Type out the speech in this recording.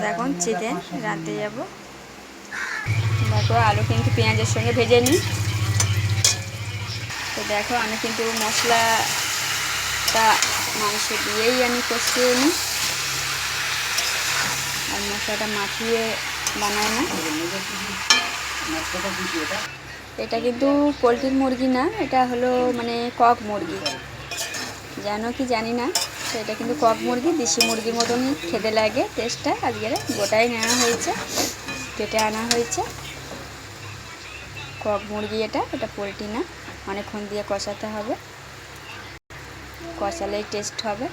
এখন চিকেন রাঁধতে যাব। দেখো আলু কিন্তু পেঁয়াজের সঙ্গে ভেজে নিই। তো দেখো আমি কিন্তু মশলাটা মাংস দিয়েই আমি কষিয়ে নিই, আর মশলাটা মাখিয়ে বানাই না। এটা কিন্তু পোলট্রির মুরগি না, এটা হলো মানে কক মুরগি, জানো কি জানি না। তো এটা কিন্তু কক মুরগি, দেশি মুরগির মতনই খেতে লাগে টেস্টটা। আজকে গোটাই নেওয়া হয়েছে, কেটে আনা হয়েছে। কক মুরগি এটা পোলট্রি না। অনেকক্ষণ দিয়ে কষাতে হবে, কষালেই টেস্ট হবে।